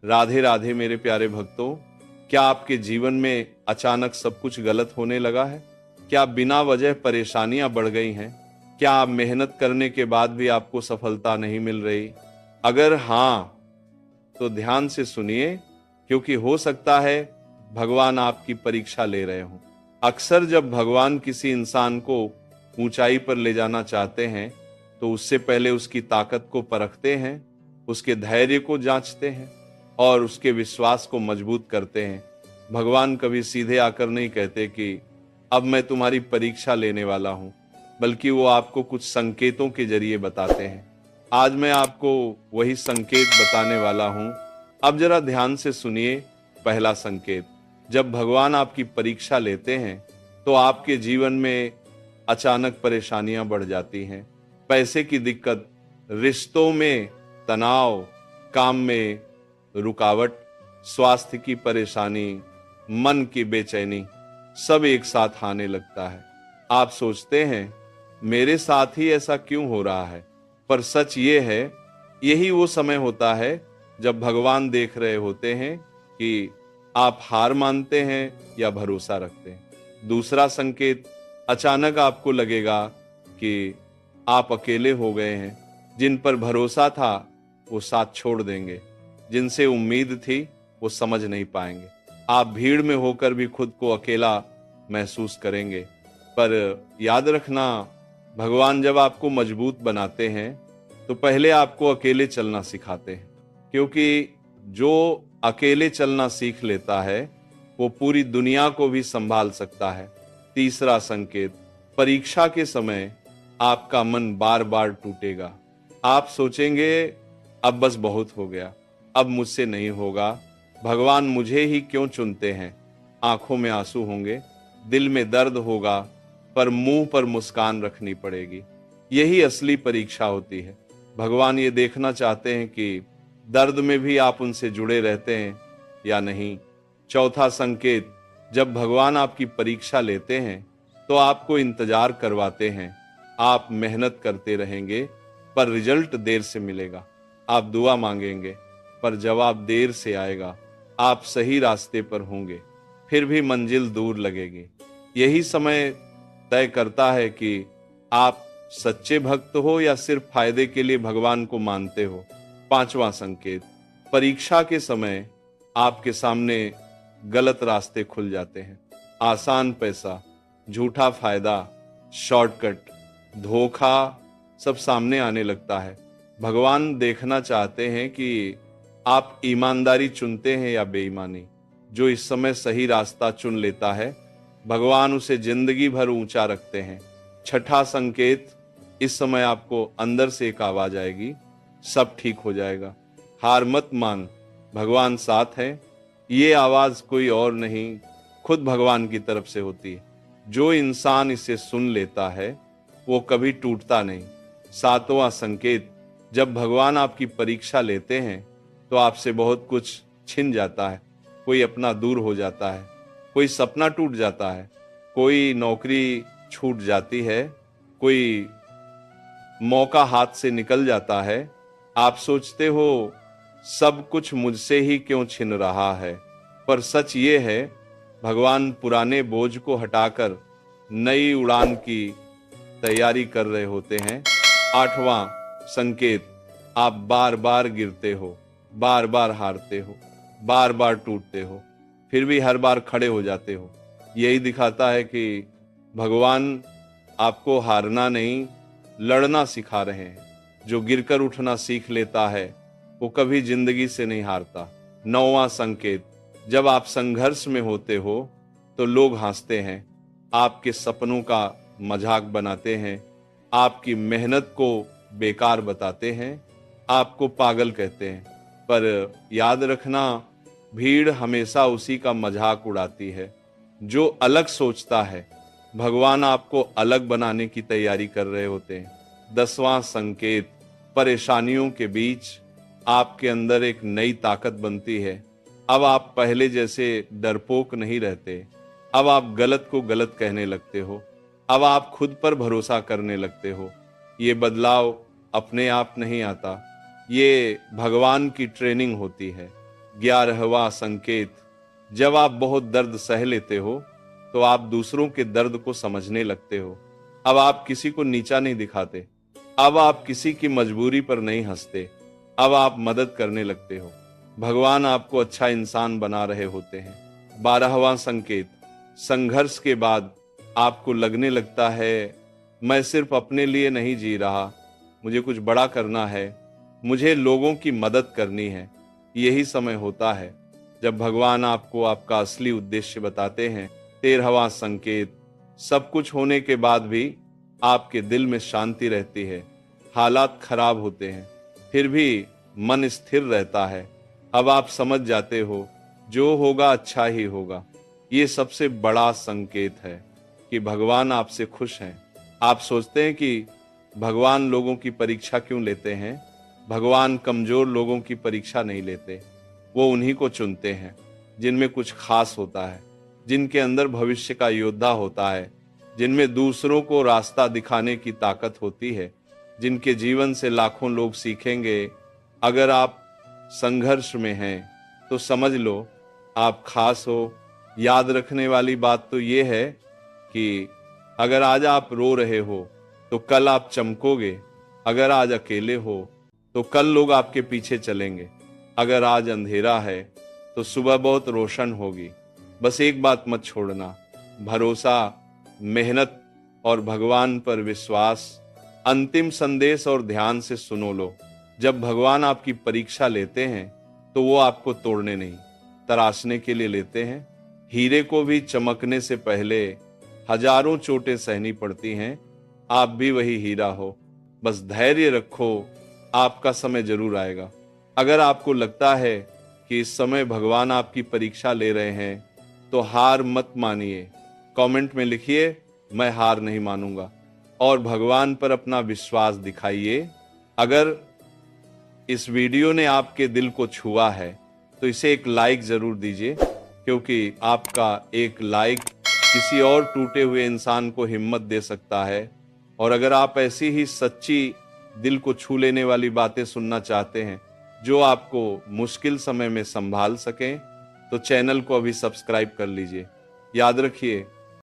राधे राधे मेरे प्यारे भक्तों। क्या आपके जीवन में अचानक सब कुछ गलत होने लगा है? क्या बिना वजह परेशानियां बढ़ गई हैं? क्या आप मेहनत करने के बाद भी आपको सफलता नहीं मिल रही? अगर हाँ, तो ध्यान से सुनिए, क्योंकि हो सकता है भगवान आपकी परीक्षा ले रहे हों। अक्सर जब भगवान किसी इंसान को ऊंचाई पर ले जाना चाहते हैं, तो उससे पहले उसकी ताकत को परखते हैं, उसके धैर्य को जांचते हैं और उसके विश्वास को मजबूत करते हैं। भगवान कभी सीधे आकर नहीं कहते कि अब मैं तुम्हारी परीक्षा लेने वाला हूं, बल्कि वो आपको कुछ संकेतों के जरिए बताते हैं। आज मैं आपको वही संकेत बताने वाला हूं। अब जरा ध्यान से सुनिए। पहला संकेत, जब भगवान आपकी परीक्षा लेते हैं तो आपके जीवन में अचानक परेशानियां बढ़ जाती हैं। पैसे की दिक्कत, रिश्तों में तनाव, काम में रुकावट, स्वास्थ्य की परेशानी, मन की बेचैनी, सब एक साथ आने लगता है। आप सोचते हैं मेरे साथ ही ऐसा क्यों हो रहा है, पर सच ये है, यही वो समय होता है जब भगवान देख रहे होते हैं कि आप हार मानते हैं या भरोसा रखते हैं। दूसरा संकेत, अचानक आपको लगेगा कि आप अकेले हो गए हैं। जिन पर भरोसा था वो साथ छोड़ देंगे, जिनसे उम्मीद थी वो समझ नहीं पाएंगे। आप भीड़ में होकर भी खुद को अकेला महसूस करेंगे। पर याद रखना, भगवान जब आपको मजबूत बनाते हैं तो पहले आपको अकेले चलना सिखाते हैं, क्योंकि जो अकेले चलना सीख लेता है वो पूरी दुनिया को भी संभाल सकता है। तीसरा संकेत, परीक्षा के समय आपका मन बार बार टूटेगा। आप सोचेंगे अब बस बहुत हो गया, अब मुझसे नहीं होगा, भगवान मुझे ही क्यों चुनते हैं। आंखों में आंसू होंगे, दिल में दर्द होगा, पर मुंह पर मुस्कान रखनी पड़ेगी। यही असली परीक्षा होती है। भगवान ये देखना चाहते हैं कि दर्द में भी आप उनसे जुड़े रहते हैं या नहीं। चौथा संकेत, जब भगवान आपकी परीक्षा लेते हैं तो आपको इंतजार करवाते हैं। आप मेहनत करते रहेंगे पर रिजल्ट देर से मिलेगा। आप दुआ मांगेंगे पर जवाब देर से आएगा। आप सही रास्ते पर होंगे, फिर भी मंजिल दूर लगेगी। यही समय तय करता है कि आप सच्चे भक्त हो या सिर्फ फायदे के लिए भगवान को मानते हो। पांचवा संकेत, परीक्षा के समय आपके सामने गलत रास्ते खुल जाते हैं। आसान पैसा, झूठा फायदा, शॉर्टकट, धोखा, सब सामने आने लगता है। भगवान देखना चाहते हैं कि आप ईमानदारी चुनते हैं या बेईमानी। जो इस समय सही रास्ता चुन लेता है, भगवान उसे जिंदगी भर ऊंचा रखते हैं। छठा संकेत, इस समय आपको अंदर से एक आवाज आएगी, सब ठीक हो जाएगा, हार मत मान, भगवान साथ है। ये आवाज कोई और नहीं, खुद भगवान की तरफ से होती है। जो इंसान इसे सुन लेता है वो कभी टूटता नहीं। सातवां संकेत, जब भगवान आपकी परीक्षा लेते हैं तो आपसे बहुत कुछ छिन जाता है। कोई अपना दूर हो जाता है, कोई सपना टूट जाता है, कोई नौकरी छूट जाती है, कोई मौका हाथ से निकल जाता है। आप सोचते हो सब कुछ मुझसे ही क्यों छिन रहा है, पर सच ये है, भगवान पुराने बोझ को हटाकर नई उड़ान की तैयारी कर रहे होते हैं। आठवां संकेत, आप बार बार गिरते हो, बार बार हारते हो, बार बार टूटते हो, फिर भी हर बार खड़े हो जाते हो। यही दिखाता है कि भगवान आपको हारना नहीं, लड़ना सिखा रहे हैं। जो गिरकर उठना सीख लेता है वो कभी जिंदगी से नहीं हारता। नौवां संकेत, जब आप संघर्ष में होते हो तो लोग हंसते हैं, आपके सपनों का मजाक बनाते हैं, आपकी मेहनत को बेकार बताते हैं, आपको पागल कहते हैं। पर याद रखना, भीड़ हमेशा उसी का मजाक उड़ाती है जो अलग सोचता है। भगवान आपको अलग बनाने की तैयारी कर रहे होते हैं। 10वां संकेत, परेशानियों के बीच आपके अंदर एक नई ताकत बनती है। अब आप पहले जैसे डरपोक नहीं रहते। अब आप गलत को गलत कहने लगते हो। अब आप खुद पर भरोसा करने लगते हो। ये बदलाव अपने आप नहीं आता, ये भगवान की ट्रेनिंग होती है। 11वां संकेत, जब आप बहुत दर्द सह लेते हो तो आप दूसरों के दर्द को समझने लगते हो। अब आप किसी को नीचा नहीं दिखाते, अब आप किसी की मजबूरी पर नहीं हंसते, अब आप मदद करने लगते हो। भगवान आपको अच्छा इंसान बना रहे होते हैं। 12वां संकेत, संघर्ष के बाद आपको लगने लगता है मैं सिर्फ अपने लिए नहीं जी रहा, मुझे कुछ बड़ा करना है, मुझे लोगों की मदद करनी है। यही समय होता है जब भगवान आपको आपका असली उद्देश्य बताते हैं। 13वां संकेत, सब कुछ होने के बाद भी आपके दिल में शांति रहती है। हालात खराब होते हैं फिर भी मन स्थिर रहता है। अब आप समझ जाते हो जो होगा अच्छा ही होगा। ये सबसे बड़ा संकेत है कि भगवान आपसे खुश हैं। आप सोचते हैं कि भगवान लोगों की परीक्षा क्यों लेते हैं? भगवान कमजोर लोगों की परीक्षा नहीं लेते, वो उन्हीं को चुनते हैं जिनमें कुछ खास होता है, जिनके अंदर भविष्य का योद्धा होता है, जिनमें दूसरों को रास्ता दिखाने की ताकत होती है, जिनके जीवन से लाखों लोग सीखेंगे। अगर आप संघर्ष में हैं तो समझ लो आप खास हो। याद रखने वाली बात तो ये है कि अगर आज आप रो रहे हो तो कल आप चमकोगे। अगर आज अकेले हो तो कल लोग आपके पीछे चलेंगे। अगर आज अंधेरा है तो सुबह बहुत रोशन होगी। बस एक बात मत छोड़ना, भरोसा, मेहनत और भगवान पर विश्वास। अंतिम संदेश और ध्यान से सुनो लो, जब भगवान आपकी परीक्षा लेते हैं तो वो आपको तोड़ने नहीं, तराशने के लिए लेते हैं। हीरे को भी चमकने से पहले हजारों चोटें सहनी पड़ती हैं। आप भी वही हीरा हो, बस धैर्य रखो, आपका समय जरूर आएगा। अगर आपको लगता है कि इस समय भगवान आपकी परीक्षा ले रहे हैं तो हार मत मानिए। कमेंट में लिखिए मैं हार नहीं मानूंगा और भगवान पर अपना विश्वास दिखाइए। अगर इस वीडियो ने आपके दिल को छुआ है तो इसे एक लाइक जरूर दीजिए, क्योंकि आपका एक लाइक किसी और टूटे हुए इंसान को हिम्मत दे सकता है। और अगर आप ऐसी ही सच्ची दिल को छू लेने वाली बातें सुनना चाहते हैं जो आपको मुश्किल समय में संभाल सकें तो चैनल को अभी सब्सक्राइब कर लीजिए। याद रखिए,